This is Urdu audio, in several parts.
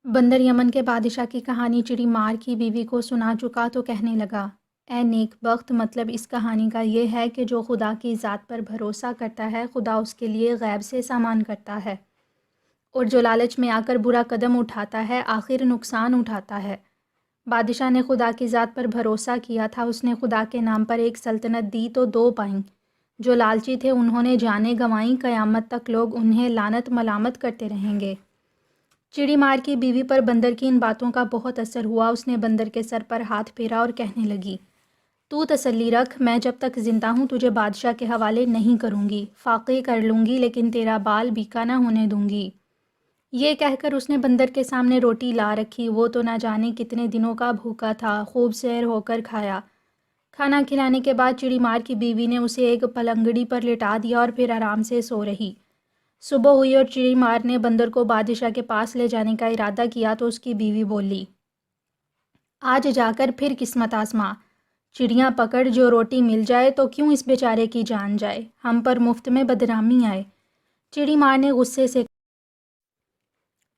بندر یمن کے بادشاہ کی کہانی چڑی مار کی بیوی کو سنا چکا تو کہنے لگا، اے نیک بخت، مطلب اس کہانی کا یہ ہے کہ جو خدا کی ذات پر بھروسہ کرتا ہے، خدا اس کے لیے غیب سے سامان کرتا ہے، اور جو لالچ میں آ کر برا قدم اٹھاتا ہے آخر نقصان اٹھاتا ہے۔ بادشاہ نے خدا کی ذات پر بھروسہ کیا تھا، اس نے خدا کے نام پر ایک سلطنت دی تو دو پائیں۔ جو لالچی تھے انہوں نے جانیں گنوائیں، قیامت تک لوگ انہیں لعنت ملامت کرتے رہیں گے۔ چڑی مار کی بیوی پر بندر کی ان باتوں کا بہت اثر ہوا، اس نے بندر کے سر پر ہاتھ پھیرا اور کہنے لگی، تو تسلی رکھ، میں جب تک زندہ ہوں تجھے بادشاہ کے حوالے نہیں کروں گی، فاقے کر لوں گی لیکن تیرا بال بیکا نہ ہونے دوں گی۔ یہ کہہ کر اس نے بندر کے سامنے روٹی لا رکھی، وہ تو نہ جانے کتنے دنوں کا بھوکا تھا، خوب سیر ہو کر کھایا۔ کھانا کھلانے کے بعد چڑی مار کی بیوی نے اسے ایک پلنگڑی پر لٹا دیا اور پھر آرام سے سو رہی۔ صبح ہوئی اور چڑی مار نے بندر کو بادشاہ کے پاس لے جانے کا ارادہ کیا تو اس کی بیوی بولی، آج جا کر پھر قسمت آزما، چڑیاں پکڑ، جو روٹی مل جائے تو کیوں اس بیچارے کی جان جائے، ہم پر مفت میں بدنامی آئے۔ چڑی مار نے غصے سے،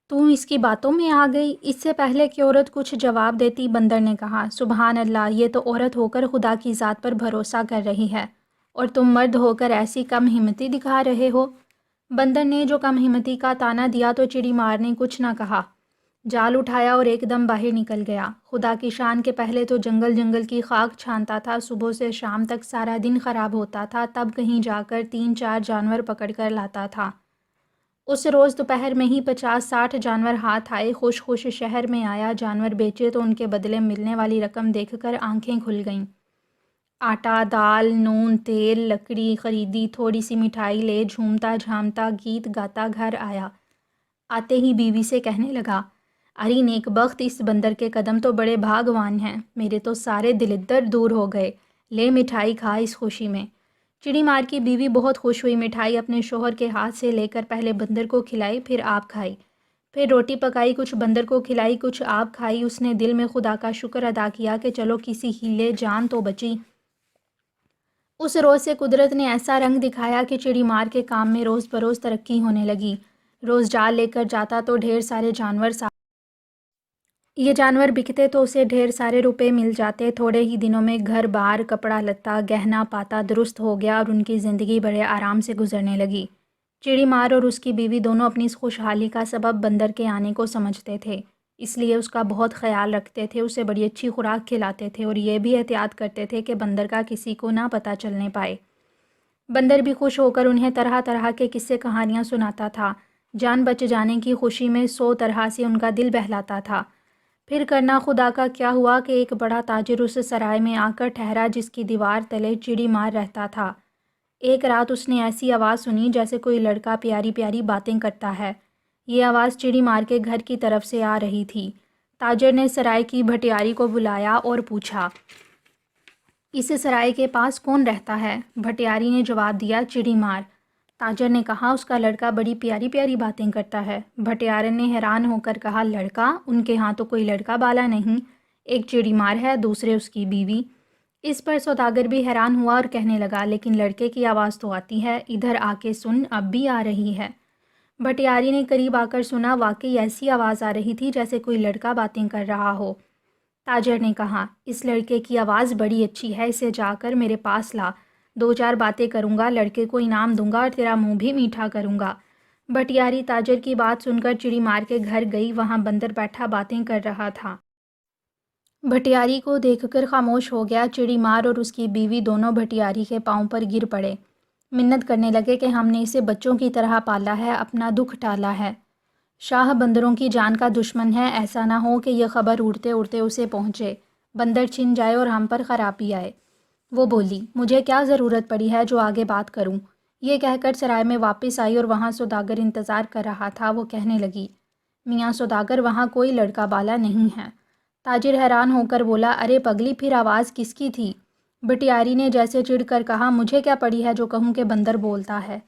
تو اس کی باتوں میں آ گئی، اس سے پہلے کہ عورت کچھ جواب دیتی بندر نے کہا، سبحان اللہ، یہ تو عورت ہو کر خدا کی ذات پر بھروسہ کر رہی ہے اور تم مرد ہو کر ایسی کم ہمتی دکھا رہے ہو۔ بندر نے جو کم ہمتی کا طعنہ دیا تو چڑی مار نے کچھ نہ کہا، جال اٹھایا اور ایک دم باہر نکل گیا۔ خدا کی شان کے پہلے تو جنگل جنگل کی خاک چھانتا تھا، صبح سے شام تک سارا دن خراب ہوتا تھا، تب کہیں جا کر 3-4 جانور پکڑ کر لاتا تھا۔ اس روز دوپہر میں ہی 50-60 جانور ہاتھ آئے، خوش خوش شہر میں آیا، جانور بیچے تو ان کے بدلے ملنے والی رقم دیکھ کر آنکھیں کھل گئیں۔ آٹا، دال، نون، تیل، لکڑی خریدی، تھوڑی سی مٹھائی لے جھومتا جھامتا گیت گاتا گھر آیا۔ آتے ہی بیوی سے کہنے لگا، ارے نیک بخت، اس بندر کے قدم تو بڑے بھاگوان ہیں، میرے تو سارے دلدر دور ہو گئے، لے مٹھائی کھا اس خوشی میں۔ چڑی مار کی بیوی بہت خوش ہوئی، مٹھائی اپنے شوہر کے ہاتھ سے لے کر پہلے بندر کو کھلائی، پھر آپ کھائی، پھر روٹی پکائی، کچھ بندر کو کھلائی، کچھ آپ کھائی۔ اس نے دل میں خدا کا شکر ادا کیا کہ چلو کسی ہیلے جان تو بچی۔ اس روز سے قدرت نے ایسا رنگ دکھایا کہ چڑی مار کے کام میں روز بروز ترقی ہونے لگی۔ روز جال لے کر جاتا تو ڈھیر سارے جانور یہ جانور بکتے تو اسے ڈھیر سارے روپے مل جاتے۔ تھوڑے ہی دنوں میں گھر بار، کپڑا لتا، گہنا پاتا درست ہو گیا اور ان کی زندگی بڑے آرام سے گزرنے لگی۔ چڑی مار اور اس کی بیوی دونوں اپنی اس خوشحالی کا سبب بندر کے آنے کو سمجھتے تھے، اس لیے اس کا بہت خیال رکھتے تھے، اسے بڑی اچھی خوراک کھلاتے تھے اور یہ بھی احتیاط کرتے تھے کہ بندر کا کسی کو نہ پتہ چلنے پائے۔ بندر بھی خوش ہو کر انہیں طرح طرح کے قصے کہانیاں سناتا تھا، جان بچ جانے کی خوشی میں 100 طرح سے ان کا دل بہلاتا تھا۔ پھر کرنا خدا کا کیا ہوا کہ ایک بڑا تاجر اس سرائے میں آ کر ٹھہرا جس کی دیوار تلے چڑی مار رہتا تھا۔ ایک رات اس نے ایسی آواز سنی جیسے کوئی لڑکا پیاری پیاری باتیں کرتا ہے۔ یہ آواز چڑی مار کے گھر کی طرف سے آ رہی تھی۔ تاجر نے سرائے کی بھٹیاری کو بلایا اور پوچھا، اس سرائے کے پاس کون رہتا ہے؟ بھٹیاری نے جواب دیا، چڑی مار۔ تاجر نے کہا، اس کا لڑکا بڑی پیاری پیاری باتیں کرتا ہے۔ بھٹیارن نے حیران ہو کر کہا، لڑکا؟ ان کے ہاں تو کوئی لڑکا بالا نہیں، ایک چڑی مار ہے، دوسرے اس کی بیوی۔ اس پر سوداگر بھی حیران ہوا اور کہنے لگا، لیکن لڑکے کی آواز تو آتی ہے، ادھر آ کے سن، اب بھی آ رہی ہے۔ بھٹیاری نے قریب آ کر سنا، واقعی ایسی آواز آ رہی تھی جیسے کوئی لڑکا باتیں کر رہا ہو۔ تاجر نے کہا، اس لڑکے کی آواز بڑی اچھی ہے، اسے جا کر میرے پاس لا، 2-4 باتیں کروں گا، لڑکے کو انعام دوں گا اور تیرا منہ بھی میٹھا کروں گا۔ بھٹیاری تاجر کی بات سن کر چڑی مار کے گھر گئی، وہاں بندر بیٹھا باتیں کر رہا تھا۔ بھٹیاری کو دیکھ کر خاموش ہو گیا۔ چڑی مار اور اس کی بیوی دونوں بھٹیاری کے پاؤں پر گر پڑے، منت کرنے لگے کہ ہم نے اسے بچوں کی طرح پالا ہے، اپنا دکھ ٹالا ہے۔ شاہ بندروں کی جان کا دشمن ہے، ایسا نہ ہو کہ یہ خبر اڑتے اڑتے اسے پہنچے، بندر چھن جائے اور ہم پر خرابی آئے۔ وہ بولی، مجھے کیا ضرورت پڑی ہے جو آگے بات کروں؟ یہ کہہ کر سرائے میں واپس آئی اور وہاں سوداگر انتظار کر رہا تھا۔ وہ کہنے لگی، میاں سوداگر، وہاں کوئی لڑکا بالا نہیں ہے۔ تاجر حیران ہو کر بولا، ارے پگلی، پھر آواز کس کی تھی؟ بھٹیاری نے جیسے چڑھ کر کہا، مجھے کیا پڑی ہے جو کہوں کہ بندر بولتا ہے؟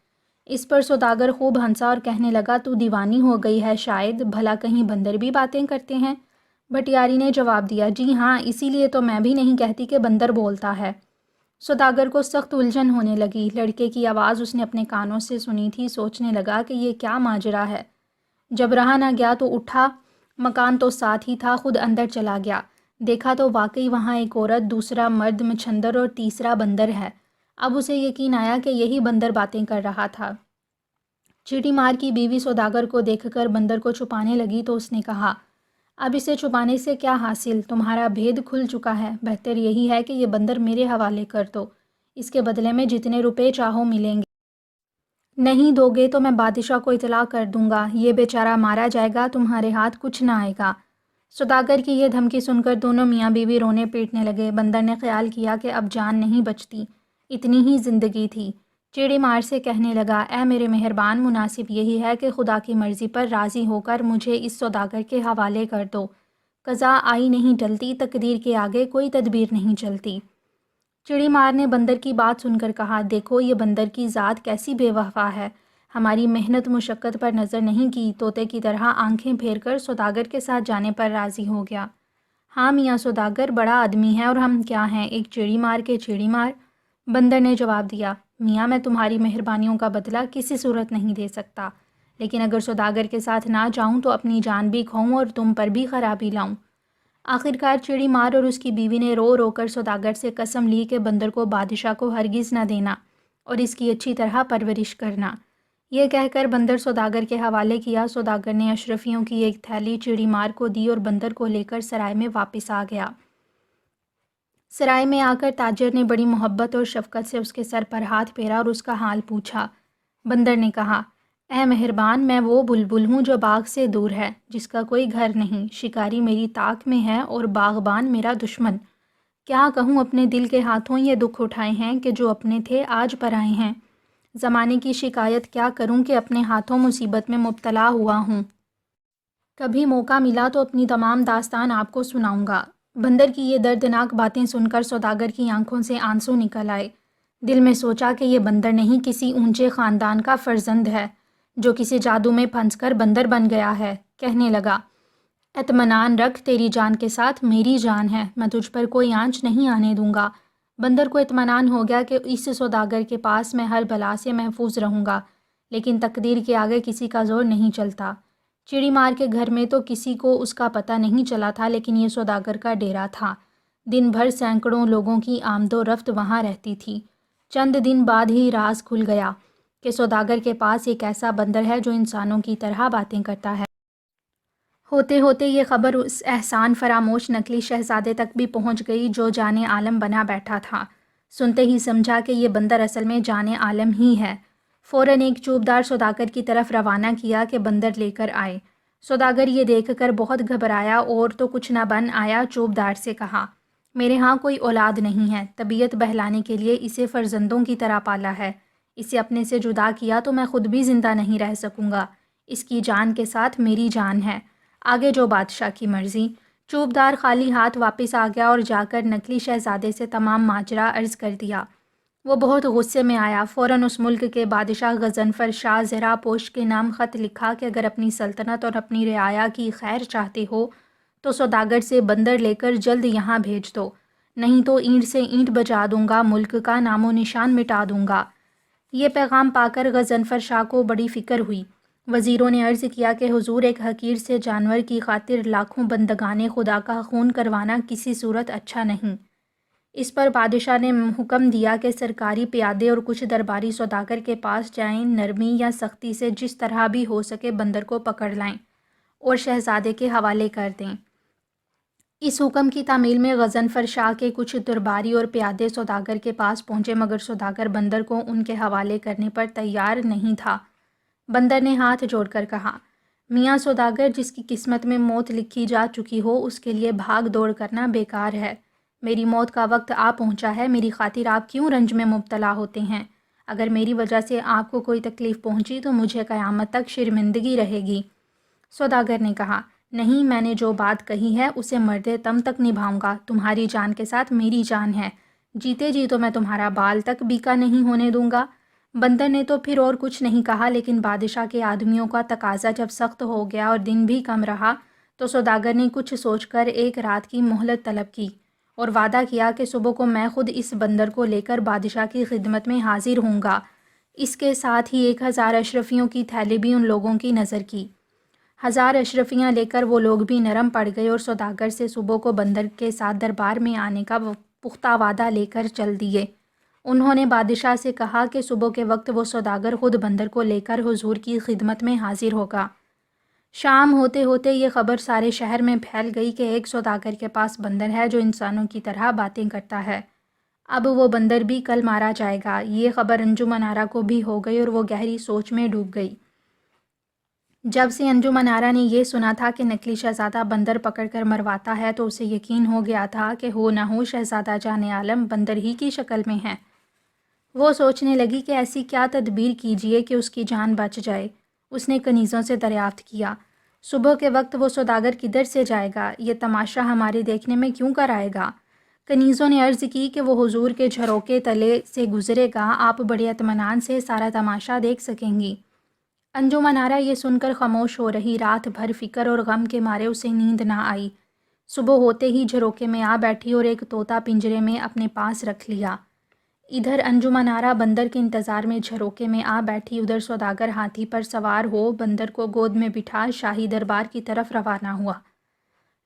اس پر سوداگر خوب ہنسا اور کہنے لگا، تو دیوانی ہو گئی ہے شاید، بھلا کہیں بندر بھی باتیں کرتے ہیں؟ بھٹیاری نے جواب دیا، جی ہاں، اسی لیے تو میں بھی نہیں کہتی کہ بندر بولتا ہے۔ سوداگر کو سخت الجھن ہونے لگی، لڑکے کی آواز اس نے اپنے کانوں سے سنی تھی، سوچنے لگا کہ یہ کیا ماجرا ہے۔ جب رہا نہ گیا تو اٹھا، مکان تو ساتھ ہی تھا، خود اندر چلا گیا۔ دیکھا تو واقعی وہاں ایک عورت، دوسرا مرد مچھندر اور تیسرا بندر ہے۔ اب اسے یقین آیا کہ یہی بندر باتیں کر رہا تھا۔ چیڑی مار کی بیوی سوداگر کو دیکھ کر بندر کو چھپانے لگی تو اس نے کہا، اب اسے چھپانے سے کیا حاصل؟ تمہارا بھید کھل چکا ہے، بہتر یہی ہے کہ یہ بندر میرے حوالے کر دو، اس کے بدلے میں جتنے روپے چاہو ملیں گے۔ نہیں دو گے تو میں بادشاہ کو اطلاع کر دوں گا، یہ بیچارہ مارا جائے گا، تمہارے ہاتھ کچھ نہ آئے گا۔ سوداگر کی یہ دھمکی سن کر دونوں میاں بیوی رونے پیٹنے لگے۔ بندر نے خیال کیا کہ اب جان نہیں بچتی، اتنی ہی زندگی تھی۔ چیڑی مار سے کہنے لگا، اے میرے مہربان، مناسب یہی ہے کہ خدا کی مرضی پر راضی ہو کر مجھے اس سوداگر کے حوالے کر دو۔ قضا آئی نہیں ٹلتی، تقدیر کے آگے کوئی تدبیر نہیں چلتی۔ چڑی مار نے بندر کی بات سن کر کہا، دیکھو یہ بندر کی ذات کیسی بے وفا ہے، ہماری محنت مشقت پر نظر نہیں کی، طوطے کی طرح آنکھیں پھیر کر سوداگر کے ساتھ جانے پر راضی ہو گیا۔ ہاں میاں سوداگر بڑا آدمی ہے، اور ہم کیا ہیں، ایک چڑی مار کے چڑی مار؟ بندر نے جواب دیا، میاں میں تمہاری مہربانیوں کا بدلہ کسی صورت نہیں دے سکتا، لیکن اگر سوداگر کے ساتھ نہ جاؤں تو اپنی جان بھی کھوؤں اور تم پر بھی خرابی لاؤں۔ آخرکار چڑی مار اور اس کی بیوی نے رو رو کر سوداگر سے قسم لی کہ بندر کو بادشاہ کو ہرگز نہ دینا اور اس کی اچھی طرح پرورش کرنا۔ یہ کہہ کر بندر سوداگر کے حوالے کیا۔ سوداگر نے اشرفیوں کی ایک تھیلی چڑی مار کو دی اور بندر کو لے کر سرائے میں واپس آ گیا۔ سرائے میں آ کر تاجر نے بڑی محبت اور شفقت سے اس کے سر پر ہاتھ پھیرا اور اس کا حال پوچھا۔ بندر نے کہا، اے مہربان، میں وہ بلبل ہوں جو باغ سے دور ہے، جس کا کوئی گھر نہیں، شکاری میری طاق میں ہے اور باغبان میرا دشمن۔ کیا کہوں، اپنے دل کے ہاتھوں یہ دکھ اٹھائے ہیں کہ جو اپنے تھے آج پرائے ہیں۔ زمانے کی شکایت کیا کروں کہ اپنے ہاتھوں مصیبت میں مبتلا ہوا ہوں۔ کبھی موقع ملا تو اپنی تمام داستان آپ کو سناؤں گا۔ بندر کی یہ دردناک باتیں سن کر سوداگر کی آنکھوں سے آنسو نکل آئے۔ دل میں سوچا کہ یہ بندر نہیں، کسی اونچے خاندان کا فرزند ہے جو کسی جادو میں پھنس کر بندر بن گیا ہے۔ کہنے لگا، اطمینان رکھ، تیری جان کے ساتھ میری جان ہے، میں تجھ پر کوئی آنچ نہیں آنے دوں گا۔ بندر کو اطمینان ہو گیا کہ اس سوداگر کے پاس میں ہر بلا سے محفوظ رہوں گا، لیکن تقدیر کے آگے کسی کا زور نہیں چلتا۔ چڑی مار کے گھر میں تو کسی کو اس کا پتہ نہیں چلا تھا، لیکن یہ سوداگر کا ڈیرا تھا۔ دن بھر سینکڑوں لوگوں کی آمد و رفت وہاں رہتی تھی۔ چند دن بعد ہی راز کھل گیا کہ سوداگر کے پاس ایک ایسا بندر ہے جو انسانوں کی طرح باتیں کرتا ہے۔ ہوتے ہوتے یہ خبر اس احسان فراموش نقلی شہزادے تک بھی پہنچ گئی جو جان عالم بنا بیٹھا تھا۔ سنتے ہی سمجھا کہ یہ بندر اصل میں جان عالم ہی ہے۔ فوراً ایک چوبدار سوداگر کی طرف روانہ کیا کہ بندر لے کر آئے۔ سوداگر یہ دیکھ کر بہت گھبرایا اور تو کچھ نہ بن آیا، چوبدار سے کہا، میرے ہاں کوئی اولاد نہیں ہے، طبیعت بہلانے کے لیے اسے فرزندوں کی طرح پالا ہے، اسے اپنے سے جدا کیا تو میں خود بھی زندہ نہیں رہ سکوں گا، اس کی جان کے ساتھ میری جان ہے، آگے جو بادشاہ کی مرضی۔ چوبدار خالی ہاتھ واپس آ گیا اور جا کر نقلی شہزادے سے تمام ماجرا عرض کر دیا۔ وہ بہت غصے میں آیا، فوراً اس ملک کے بادشاہ غضنفر شاہ زرہ پوش کے نام خط لکھا کہ اگر اپنی سلطنت اور اپنی رعایا کی خیر چاہتے ہو تو سوداگر سے بندر لے کر جلد یہاں بھیج دو، نہیں تو اینٹ سے اینٹ بجا دوں گا، ملک کا نام و نشان مٹا دوں گا۔ یہ پیغام پا کر غضنفر شاہ کو بڑی فکر ہوئی۔ وزیروں نے عرض کیا کہ حضور، ایک حقیر سے جانور کی خاطر لاکھوں بندگان خدا کا خون کروانا کسی صورت اچھا نہیں۔ اس پر بادشاہ نے حکم دیا کہ سرکاری پیادے اور کچھ درباری سوداگر کے پاس جائیں، نرمی یا سختی سے جس طرح بھی ہو سکے بندر کو پکڑ لائیں اور شہزادے کے حوالے کر دیں۔ اس حکم کی تعمیل میں غضنفر شاہ کے کچھ درباری اور پیادے سوداگر کے پاس پہنچے، مگر سوداگر بندر کو ان کے حوالے کرنے پر تیار نہیں تھا۔ بندر نے ہاتھ جوڑ کر کہا، میاں سوداگر، جس کی قسمت میں موت لکھی جا چکی ہو اس کے لیے بھاگ دوڑ کرنا بیکار ہے۔ میری موت کا وقت آ پہنچا ہے، میری خاطر آپ کیوں رنج میں مبتلا ہوتے ہیں؟ اگر میری وجہ سے آپ کو کوئی تکلیف پہنچی تو مجھے قیامت تک شرمندگی رہے گی۔ سوداگر نے کہا، نہیں، میں نے جو بات کہی ہے اسے مردے تم تک نبھاؤں گا، تمہاری جان کے ساتھ میری جان ہے، جیتے جی تو میں تمہارا بال تک بیکا نہیں ہونے دوں گا۔ بندر نے تو پھر اور کچھ نہیں کہا، لیکن بادشاہ کے آدمیوں کا تقاضا جب سخت ہو گیا اور دن بھی کم رہا تو سوداگر نے کچھ سوچ کر ایک رات کی مہلت طلب کی اور وعدہ کیا کہ صبح کو میں خود اس بندر کو لے کر بادشاہ کی خدمت میں حاضر ہوں گا۔ اس کے ساتھ ہی 1000 اشرفیوں کی تھیلی بھی ان لوگوں کی نظر کی۔ ہزار اشرفیاں لے کر وہ لوگ بھی نرم پڑ گئے اور سوداگر سے صبح کو بندر کے ساتھ دربار میں آنے کا پختہ وعدہ لے کر چل دیے۔ انہوں نے بادشاہ سے کہا کہ صبح کے وقت وہ سوداگر خود بندر کو لے کر حضور کی خدمت میں حاضر ہوگا۔ شام ہوتے ہوتے یہ خبر سارے شہر میں پھیل گئی کہ ایک سوداگر کے پاس بندر ہے جو انسانوں کی طرح باتیں کرتا ہے۔ اب وہ بندر بھی کل مارا جائے گا۔ یہ خبر انجمن آرا کو بھی ہو گئی اور وہ گہری سوچ میں ڈوب گئی۔ جب سے انجمن آرا نے یہ سنا تھا کہ نکلی شہزادہ بندر پکڑ کر مرواتا ہے تو اسے یقین ہو گیا تھا کہ ہو نہ ہو شہزادہ جان عالم بندر ہی کی شکل میں ہے۔ وہ سوچنے لگی کہ ایسی کیا تدبیر کیجیے کہ اس کی جان بچ جائے۔ اس نے کنیزوں سے دریافت کیا، صبح کے وقت وہ سوداگر کدھر سے جائے گا؟ یہ تماشا ہمارے دیکھنے میں کیوں کر آئے گا؟ کنیزوں نے عرض کی کہ وہ حضور کے جھروکے تلے سے گزرے گا، آپ بڑے اطمینان سے سارا تماشا دیکھ سکیں گی۔ انجمن آرا یہ سن کر خاموش ہو رہی۔ رات بھر فکر اور غم کے مارے اسے نیند نہ آئی۔ صبح ہوتے ہی جھروکے میں آ بیٹھی اور ایک طوطا پنجرے میں اپنے پاس رکھ لیا۔ ادھر انجمن آرا بندر کے انتظار میں جھروکے میں آ بیٹھی، ادھر سوداگر ہاتھی پر سوار ہو بندر کو گود میں بٹھا شاہی دربار کی طرف روانہ ہوا۔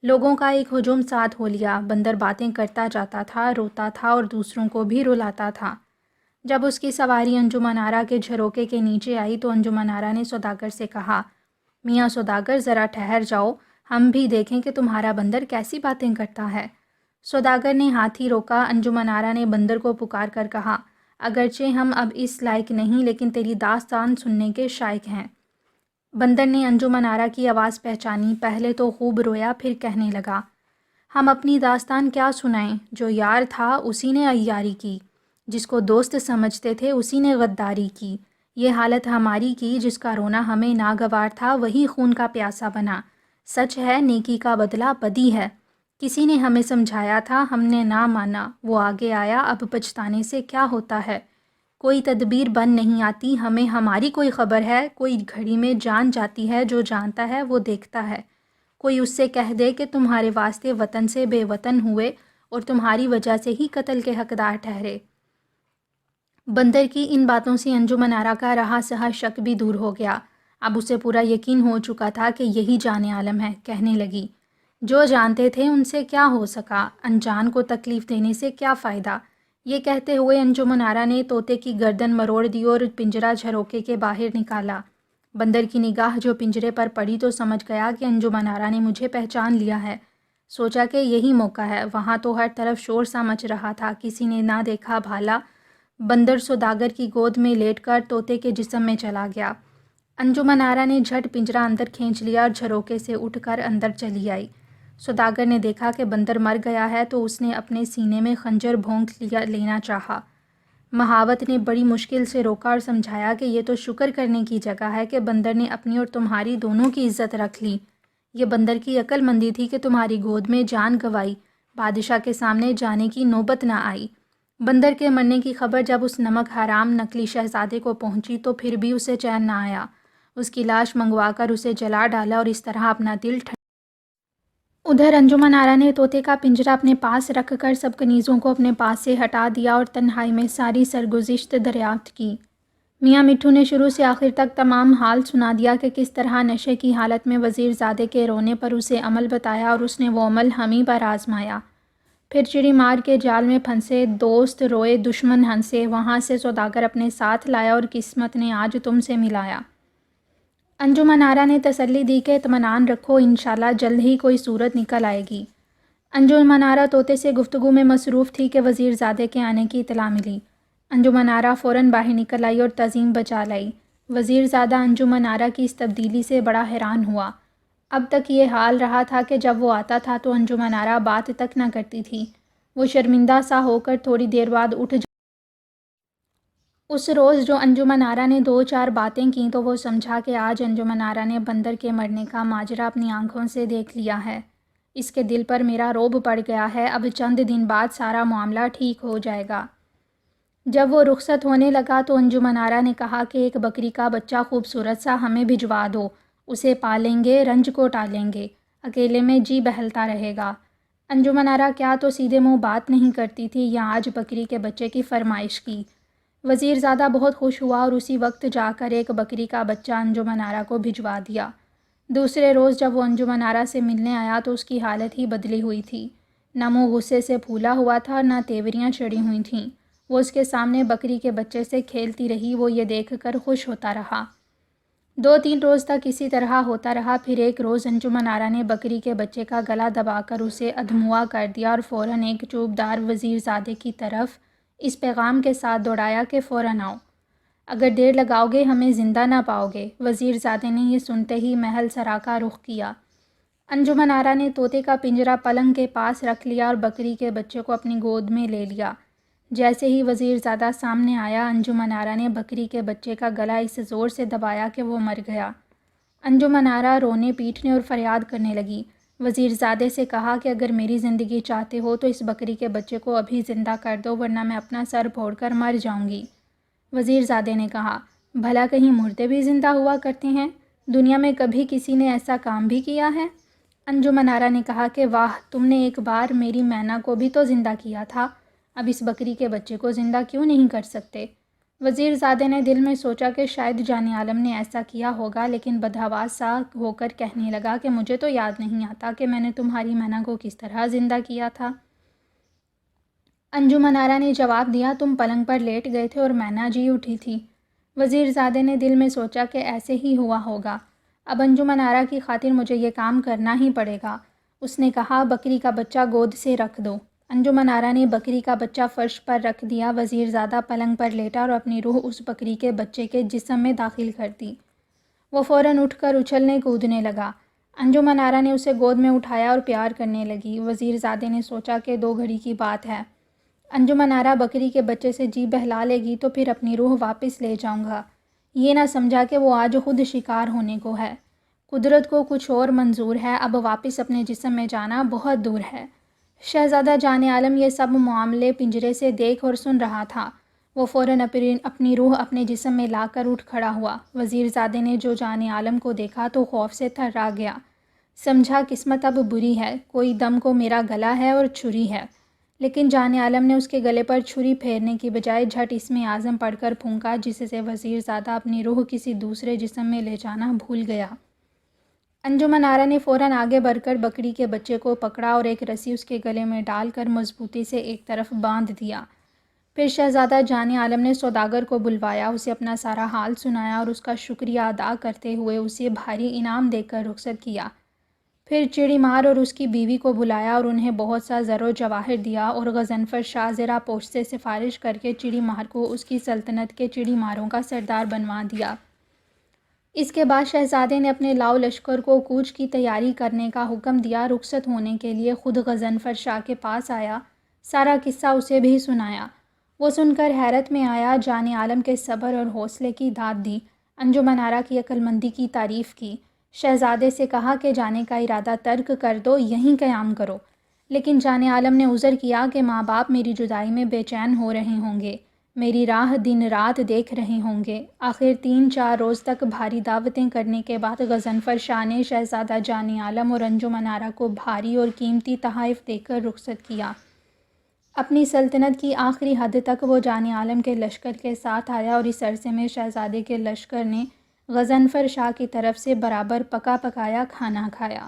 لوگوں کا ایک ہجوم ساتھ ہو لیا۔ بندر باتیں کرتا جاتا تھا، روتا تھا اور دوسروں کو بھی رلاتا تھا۔ جب اس کی سواری انجمن آرا کے جھروکے کے نیچے آئی تو انجمن آرا نے سوداگر سے کہا، میاں سوداگر ذرا ٹھہر جاؤ، ہم بھی دیکھیں کہ تمہارا بندر کیسی باتیں کرتا ہے۔ سوداگر نے ہاتھی روکا۔ انجمن آرا نے بندر کو پکار کر کہا، اگرچہ ہم اب اس لائق نہیں لیکن تیری داستان سننے کے شائق ہیں۔ بندر نے انجمن آرا کی آواز پہچانی، پہلے تو خوب رویا، پھر کہنے لگا، ہم اپنی داستان کیا سنائیں؟ جو یار تھا اسی نے عیاری کی، جس کو دوست سمجھتے تھے اسی نے غداری کی۔ یہ حالت ہماری کی، جس کا رونا ہمیں ناگوار تھا وہی خون کا پیاسا بنا۔ سچ ہے نیکی کا بدلہ بدی ہے۔ کسی نے ہمیں سمجھایا تھا، ہم نے نہ مانا، وہ آگے آیا، اب پچھتانے سے کیا ہوتا ہے؟ کوئی تدبیر بن نہیں آتی، ہمیں ہماری کوئی خبر ہے؟ کوئی گھڑی میں جان جاتی ہے، جو جانتا ہے وہ دیکھتا ہے۔ کوئی اس سے کہہ دے کہ تمہارے واسطے وطن سے بے وطن ہوئے اور تمہاری وجہ سے ہی قتل کے حقدار ٹھہرے۔ بندر کی ان باتوں سے انجمن آرا کا رہا سہا شک بھی دور ہو گیا۔ اب اسے پورا یقین ہو چکا تھا کہ یہی جان عالم ہے۔ کہنے لگی، جو جانتے تھے ان سے کیا ہو سکا، انجان کو تکلیف دینے سے کیا فائدہ؟ یہ کہتے ہوئے انجمن آرا نے طوطے کی گردن مروڑ دی اور پنجرہ جھروکے کے باہر نکالا۔ بندر کی نگاہ جو پنجرے پر پڑی تو سمجھ گیا کہ انجمن آرا نے مجھے پہچان لیا ہے۔ سوچا کہ یہی موقع ہے۔ وہاں تو ہر طرف شور سا مچ رہا تھا، کسی نے نہ دیکھا بھالا۔ بندر سوداگر کی گود میں لیٹ کر طوطے کے جسم میں چلا گیا۔ انجمن آرا نے جھٹ پنجرہ اندر کھینچ لیا اور جھروکے سے اٹھ کر اندر چلی آئی۔ سوداگر نے دیکھا کہ بندر مر گیا ہے تو اس نے اپنے سینے میں خنجر بھونک لینا چاہا۔ مہاوت نے بڑی مشکل سے روکا اور سمجھایا کہ یہ تو شکر کرنے کی جگہ ہے کہ بندر نے اپنی اور تمہاری دونوں کی عزت رکھ لی۔ یہ بندر کی عقل مندی تھی کہ تمہاری گود میں جان گنوائی، بادشاہ کے سامنے جانے کی نوبت نہ آئی۔ بندر کے مرنے کی خبر جب اس نمک حرام نکلی شہزادے کو پہنچی تو پھر بھی اسے چین نہ آیا۔ اس کی لاش منگوا کر اسے جلا ڈالا اور اس طرح اپنا دل ادھر انجمن آرا نے طوطے کا پنجرہ اپنے پاس رکھ کر سب کنیزوں کو اپنے پاس سے ہٹا دیا اور تنہائی میں ساری سرگزشت دریافت کی۔ میاں مٹھو نے شروع سے آخر تک تمام حال سنا دیا کہ کس طرح نشے کی حالت میں وزیر زادے کے رونے پر اسے عمل بتایا اور اس نے وہ عمل ہمیں پر آزمایا۔ پھر چڑی مار کے جال میں پھنسے، دوست روئے دشمن ہنسے، وہاں سے سوداگر اپنے ساتھ لایا اور قسمت نے آج تم سے ملایا۔ انجمن آرا نے تسلی دی کہ اطمینان رکھو، انشاءاللہ جلد ہی کوئی صورت نکل آئے گی۔ انجمن آرا طوطے سے گفتگو میں مصروف تھی کہ وزیر زادے کے آنے کی اطلاع ملی۔ انجمن آرا فوراً باہر نکل آئی اور تعظیم بجا لائی۔ وزیر زادہ انجمن آرا کی اس تبدیلی سے بڑا حیران ہوا۔ اب تک یہ حال رہا تھا کہ جب وہ آتا تھا تو انجمن آرا بات تک نہ کرتی تھی۔ وہ شرمندہ سا ہو کر تھوڑی دیر بعد اٹھ اس روز جو انجمن آرا نے 2-4 باتیں کیں تو وہ سمجھا کہ آج انجمن آرا نے بندر کے مرنے کا ماجرا اپنی آنکھوں سے دیکھ لیا ہے۔ اس کے دل پر میرا رعب پڑ گیا ہے، اب چند دن بعد سارا معاملہ ٹھیک ہو جائے گا۔ جب وہ رخصت ہونے لگا تو انجمن آرا نے کہا کہ ایک بکری کا بچہ خوبصورت سا ہمیں بھجوا دو، اسے پالیں گے، رنج کو ٹالیں گے، اکیلے میں جی بہلتا رہے گا۔ انجمن آرا کیا تو سیدھے منہ بات نہیں کرتی تھی یا آج بکری کے بچے کی فرمائش کی۔ وزیر زادہ بہت خوش ہوا اور اسی وقت جا کر ایک بکری کا بچہ انجمن آرا کو بھجوا دیا۔ دوسرے روز جب وہ انجمن آرا سے ملنے آیا تو اس کی حالت ہی بدلی ہوئی تھی۔ نہ منہ غصے سے پھولا ہوا تھا، نہ تیوریاں چڑھی ہوئی تھیں۔ وہ اس کے سامنے بکری کے بچے سے کھیلتی رہی، وہ یہ دیکھ کر خوش ہوتا رہا۔ 2-3 روز تک اسی طرح ہوتا رہا۔ پھر ایک روز انجمن آرا نے بکری کے بچے کا گلا دبا کر اسے ادھموا کر دیا اور فوراً ایک چوبدار وزیر زادے کی طرف اس پیغام کے ساتھ دوڑایا کہ فوراً آؤ، اگر دیر لگاؤ گے ہمیں زندہ نہ پاؤ گے۔ وزیر زادے نے یہ سنتے ہی محل سرا کا رخ کیا۔ انجمن آرا نے طوطے کا پنجرہ پلنگ کے پاس رکھ لیا اور بکری کے بچے کو اپنی گود میں لے لیا۔ جیسے ہی وزیر زادہ سامنے آیا، انجمن آرا نے بکری کے بچے کا گلا اس زور سے دبایا کہ وہ مر گیا۔ انجمن آرا رونے پیٹنے اور فریاد کرنے لگی۔ وزیر زادے سے کہا کہ اگر میری زندگی چاہتے ہو تو اس بکری کے بچے کو ابھی زندہ کر دو، ورنہ میں اپنا سر پھوڑ کر مر جاؤں گی۔ وزیر زادے نے کہا، بھلا کہیں مردے بھی زندہ ہوا کرتے ہیں؟ دنیا میں کبھی کسی نے ایسا کام بھی کیا ہے؟ انجمن آرا نے کہا کہ واہ، تم نے ایک بار میری مینا کو بھی تو زندہ کیا تھا، اب اس بکری کے بچے کو زندہ کیوں نہیں کر سکتے؟ وزیر زادے نے دل میں سوچا کہ شاید جان عالم نے ایسا کیا ہوگا، لیکن بدحواس سا ہو کر کہنے لگا کہ مجھے تو یاد نہیں آتا کہ میں نے تمہاری مینا کو کس طرح زندہ کیا تھا۔ انجمن آرا نے جواب دیا، تم پلنگ پر لیٹ گئے تھے اور مینا جی اٹھی تھی۔ وزیر زادے نے دل میں سوچا کہ ایسے ہی ہوا ہوگا، اب انجمن آرا کی خاطر مجھے یہ کام کرنا ہی پڑے گا۔ اس نے کہا، بکری کا بچہ گود سے رکھ دو۔ انجمن آرا نے بکری کا بچہ فرش پر رکھ دیا۔ وزیر زادہ پلنگ پر لیٹا اور اپنی روح اس بکری کے بچے کے جسم میں داخل کر دی۔ وہ فوراً اٹھ کر اچھلنے کودنے لگا۔ انجمن آرا نے اسے گود میں اٹھایا اور پیار کرنے لگی۔ وزیر زادے نے سوچا کہ 2 گھڑی کی بات ہے، انجمن آرا بکری کے بچے سے جی بہلا لے گی تو پھر اپنی روح واپس لے جاؤں گا۔ یہ نہ سمجھا کہ وہ آج خود شکار ہونے کو ہے۔ قدرت کو کچھ اور منظور ہے، اب واپس اپنے جسم میں جانا بہت دور ہے۔ شہزادہ جان عالم یہ سب معاملے پنجرے سے دیکھ اور سن رہا تھا۔ وہ فوراً اپنی روح اپنے جسم میں لا کر اٹھ کھڑا ہوا۔ وزیر زادے نے جو جان عالم کو دیکھا تو خوف سے تھرا گیا۔ سمجھا قسمت اب بری ہے، کوئی دم کو میرا گلا ہے اور چھری ہے۔ لیکن جان عالم نے اس کے گلے پر چھری پھیرنے کی بجائے جھٹ اسم اعظم پڑھ کر پھونکا، جس سے وزیر زادہ اپنی روح کسی دوسرے جسم میں لے جانا بھول گیا۔ انجمن آرا نے فوراً آگے بڑھ کر بکری کے بچے کو پکڑا اور ایک رسی اس کے گلے میں ڈال کر مضبوطی سے ایک طرف باندھ دیا۔ پھر شہزادہ جان عالم نے سوداگر کو بلوایا، اسے اپنا سارا حال سنایا اور اس کا شکریہ ادا کرتے ہوئے اسے بھاری انعام دے کر رخصت کیا۔ پھر چڑی مار اور اس کی بیوی کو بلایا اور انہیں بہت سا زر و جواہر دیا اور غضنفر شاہ زرہ پوش سے سفارش کر کے چڑی مار کو اس کی سلطنت کے چڑی ماروں کا سردار بنوا دیا۔ اس کے بعد شہزادے نے اپنے لاؤ لشکر کو کوچ کی تیاری کرنے کا حکم دیا۔ رخصت ہونے کے لیے خود غضنفر شاہ کے پاس آیا، سارا قصہ اسے بھی سنایا۔ وہ سن کر حیرت میں آیا، جان عالم کے صبر اور حوصلے کی داد دی، انجمن آرا کی عقل مندی کی تعریف کی۔ شہزادے سے کہا کہ جانے کا ارادہ ترک کر دو، یہیں قیام کرو۔ لیکن جان عالم نے عذر کیا کہ ماں باپ میری جدائی میں بے چین ہو رہے ہوں گے، میری راہ دن رات دیکھ رہے ہوں گے۔ آخر 3-4 روز تک بھاری دعوتیں کرنے کے بعد غضنفر شاہ نے شہزادہ جان عالم اور انجمن آرا کو بھاری اور قیمتی تحائف دے کر رخصت کیا۔ اپنی سلطنت کی آخری حد تک وہ جان عالم کے لشکر کے ساتھ آیا اور اس عرصے میں شہزادے کے لشکر نے غضنفر شاہ کی طرف سے برابر پکا پکایا کھانا کھایا۔